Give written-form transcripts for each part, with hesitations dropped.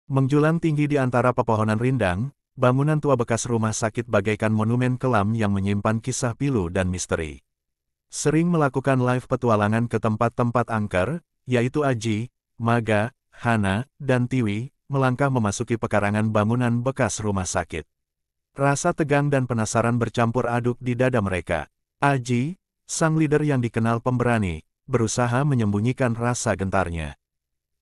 Menjulang tinggi di antara pepohonan rindang, bangunan tua bekas rumah sakit bagaikan monumen kelam yang menyimpan kisah pilu dan misteri. Sering melakukan live petualangan ke tempat-tempat angker, yaitu Aji, Maga, Hana, dan Tiwi, melangkah memasuki pekarangan bangunan bekas rumah sakit. Rasa tegang dan penasaran bercampur aduk di dada mereka. Aji, sang leader yang dikenal pemberani, berusaha menyembunyikan rasa gentarnya.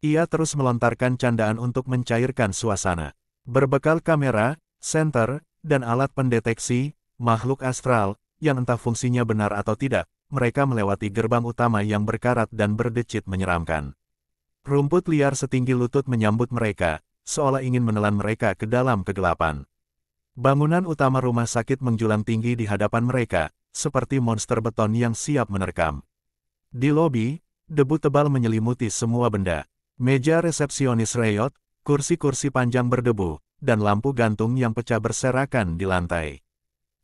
Ia terus melontarkan candaan untuk mencairkan suasana. Berbekal kamera, senter, dan alat pendeteksi makhluk astral, yang entah fungsinya benar atau tidak, mereka melewati gerbang utama yang berkarat dan berdecit menyeramkan. Rumput liar setinggi lutut menyambut mereka, seolah ingin menelan mereka ke dalam kegelapan. Bangunan utama rumah sakit menjulang tinggi di hadapan mereka, seperti monster beton yang siap menerkam. Di lobi, debu tebal menyelimuti semua benda. Meja resepsionis reyot, kursi-kursi panjang berdebu, dan lampu gantung yang pecah berserakan di lantai.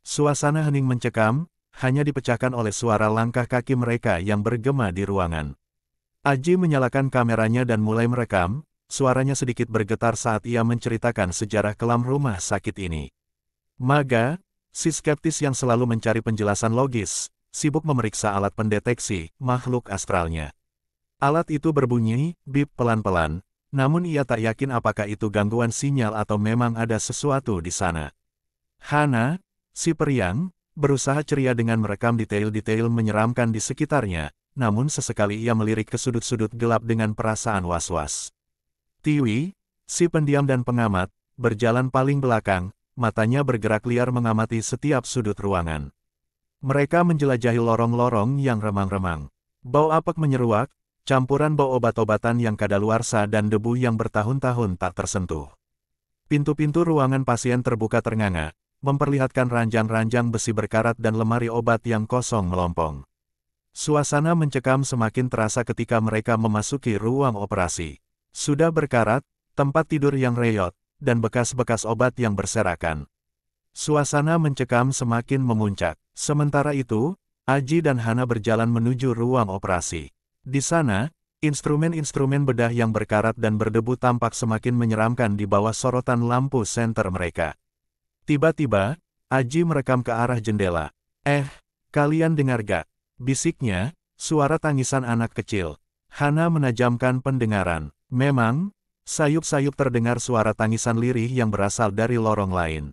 Suasana hening mencekam, hanya dipecahkan oleh suara langkah kaki mereka yang bergema di ruangan. Aji menyalakan kameranya dan mulai merekam, suaranya sedikit bergetar saat ia menceritakan sejarah kelam rumah sakit ini. Maga, si skeptis yang selalu mencari penjelasan logis, sibuk memeriksa alat pendeteksi makhluk astralnya. Alat itu berbunyi, bip pelan-pelan, namun ia tak yakin apakah itu gangguan sinyal atau memang ada sesuatu di sana. Hana, si periang, berusaha ceria dengan merekam detail-detail menyeramkan di sekitarnya, namun sesekali ia melirik ke sudut-sudut gelap dengan perasaan was-was. Tiwi, si pendiam dan pengamat, berjalan paling belakang, matanya bergerak liar mengamati setiap sudut ruangan. Mereka menjelajahi lorong-lorong yang remang-remang. Bau apek menyeruak, campuran bau obat-obatan yang kadaluarsa dan debu yang bertahun-tahun tak tersentuh. Pintu-pintu ruangan pasien terbuka ternganga, memperlihatkan ranjang-ranjang besi berkarat dan lemari obat yang kosong melompong. Suasana mencekam semakin terasa ketika mereka memasuki ruang operasi. Sudah berkarat, tempat tidur yang reyot, dan bekas-bekas obat yang berserakan. Suasana mencekam semakin memuncak. Sementara itu, Aji dan Hana berjalan menuju ruang operasi. Di sana, instrumen-instrumen bedah yang berkarat dan berdebu tampak semakin menyeramkan di bawah sorotan lampu senter mereka. Tiba-tiba, Aji merekam ke arah jendela. Kalian dengar gak? Bisiknya, suara tangisan anak kecil. Hana menajamkan pendengaran. Memang, sayup-sayup terdengar suara tangisan lirih yang berasal dari lorong lain.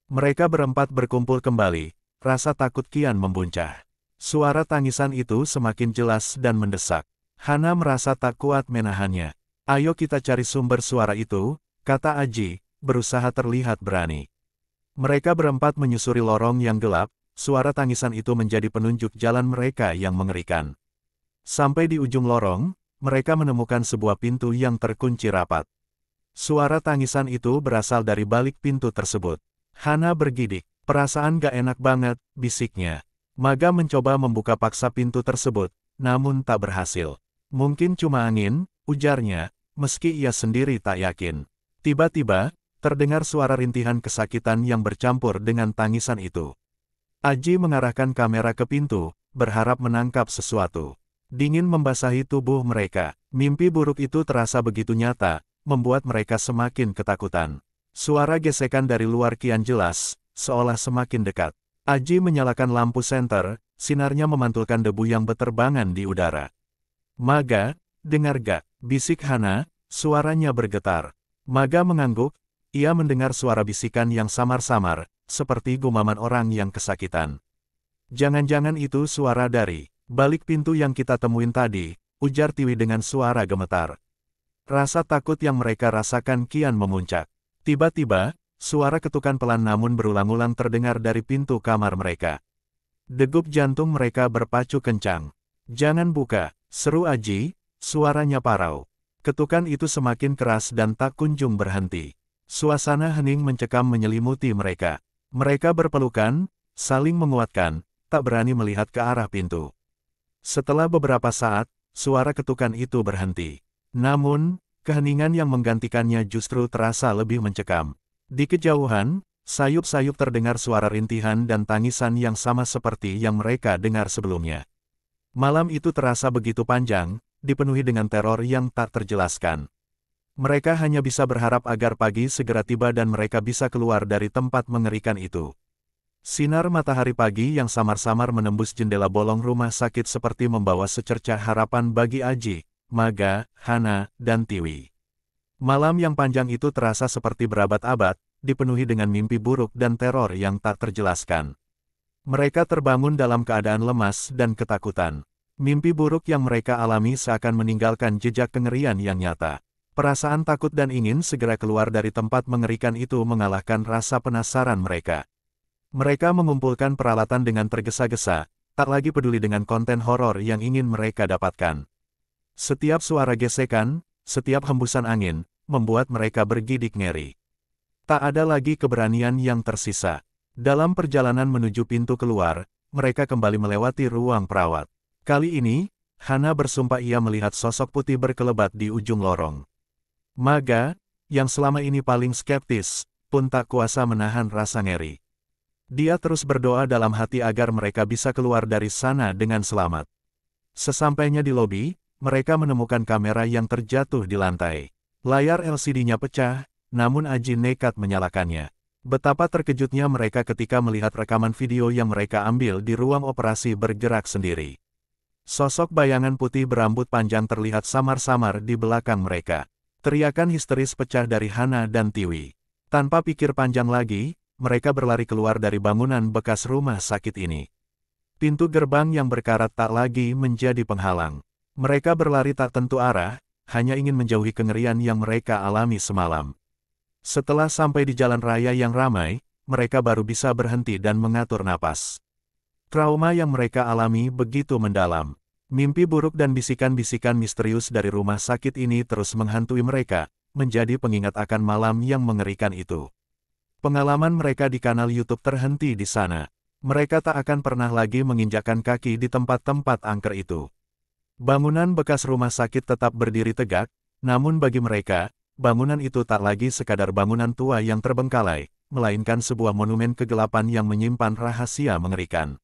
Mereka berempat berkumpul kembali, rasa takut kian membuncah. Suara tangisan itu semakin jelas dan mendesak. Hana merasa tak kuat menahannya. Ayo kita cari sumber suara itu, kata Aji, berusaha terlihat berani. Mereka berempat menyusuri lorong yang gelap, suara tangisan itu menjadi penunjuk jalan mereka yang mengerikan. Sampai di ujung lorong, mereka menemukan sebuah pintu yang terkunci rapat. Suara tangisan itu berasal dari balik pintu tersebut. Hana bergidik, perasaan gak enak banget, bisiknya. Maga mencoba membuka paksa pintu tersebut, namun tak berhasil. Mungkin cuma angin, ujarnya, meski ia sendiri tak yakin. Tiba-tiba, terdengar suara rintihan kesakitan yang bercampur dengan tangisan itu. Aji mengarahkan kamera ke pintu, berharap menangkap sesuatu. Dingin membasahi tubuh mereka. Mimpi buruk itu terasa begitu nyata, membuat mereka semakin ketakutan. Suara gesekan dari luar kian jelas, seolah semakin dekat. Aji menyalakan lampu senter, sinarnya memantulkan debu yang beterbangan di udara. Maga, dengar gak? Bisik Hana, suaranya bergetar. Maga mengangguk, ia mendengar suara bisikan yang samar-samar, seperti gumaman orang yang kesakitan. Jangan-jangan itu suara dari balik pintu yang kita temuin tadi, ujar Tiwi dengan suara gemetar. Rasa takut yang mereka rasakan kian memuncak. Tiba-tiba, suara ketukan pelan namun berulang-ulang terdengar dari pintu kamar mereka. Degup jantung mereka berpacu kencang. Jangan buka, seru Aji, suaranya parau. Ketukan itu semakin keras dan tak kunjung berhenti. Suasana hening mencekam menyelimuti mereka. Mereka berpelukan, saling menguatkan, tak berani melihat ke arah pintu. Setelah beberapa saat, suara ketukan itu berhenti. Namun, keheningan yang menggantikannya justru terasa lebih mencekam. Di kejauhan, sayup-sayup terdengar suara rintihan dan tangisan yang sama seperti yang mereka dengar sebelumnya. Malam itu terasa begitu panjang, dipenuhi dengan teror yang tak terjelaskan. Mereka hanya bisa berharap agar pagi segera tiba dan mereka bisa keluar dari tempat mengerikan itu. Sinar matahari pagi yang samar-samar menembus jendela bolong rumah sakit seperti membawa secercah harapan bagi Aji, Maga, Hana, dan Tiwi. Malam yang panjang itu terasa seperti berabad-abad, dipenuhi dengan mimpi buruk dan teror yang tak terjelaskan. Mereka terbangun dalam keadaan lemas dan ketakutan. Mimpi buruk yang mereka alami seakan meninggalkan jejak kengerian yang nyata. Perasaan takut dan ingin segera keluar dari tempat mengerikan itu mengalahkan rasa penasaran mereka. Mereka mengumpulkan peralatan dengan tergesa-gesa, tak lagi peduli dengan konten horor yang ingin mereka dapatkan. Setiap suara gesekan, setiap hembusan angin, membuat mereka bergidik ngeri. Tak ada lagi keberanian yang tersisa. Dalam perjalanan menuju pintu keluar, mereka kembali melewati ruang perawat. Kali ini, Hana bersumpah ia melihat sosok putih berkelebat di ujung lorong. Maga, yang selama ini paling skeptis, pun tak kuasa menahan rasa ngeri. Dia terus berdoa dalam hati agar mereka bisa keluar dari sana dengan selamat. Sesampainya di lobi, mereka menemukan kamera yang terjatuh di lantai. Layar LCD-nya pecah, namun Aji nekat menyalakannya. Betapa terkejutnya mereka ketika melihat rekaman video yang mereka ambil di ruang operasi bergerak sendiri. Sosok bayangan putih berambut panjang terlihat samar-samar di belakang mereka. Teriakan histeris pecah dari Hana dan Tiwi. Tanpa pikir panjang lagi, mereka berlari keluar dari bangunan bekas rumah sakit ini. Pintu gerbang yang berkarat tak lagi menjadi penghalang. Mereka berlari tak tentu arah, hanya ingin menjauhi kengerian yang mereka alami semalam. Setelah sampai di jalan raya yang ramai, mereka baru bisa berhenti dan mengatur napas. Trauma yang mereka alami begitu mendalam. Mimpi buruk dan bisikan-bisikan misterius dari rumah sakit ini terus menghantui mereka, menjadi pengingat akan malam yang mengerikan itu. Pengalaman mereka di kanal YouTube terhenti di sana. Mereka tak akan pernah lagi menginjakkan kaki di tempat-tempat angker itu. Bangunan bekas rumah sakit tetap berdiri tegak, namun bagi mereka, bangunan itu tak lagi sekadar bangunan tua yang terbengkalai, melainkan sebuah monumen kegelapan yang menyimpan rahasia mengerikan.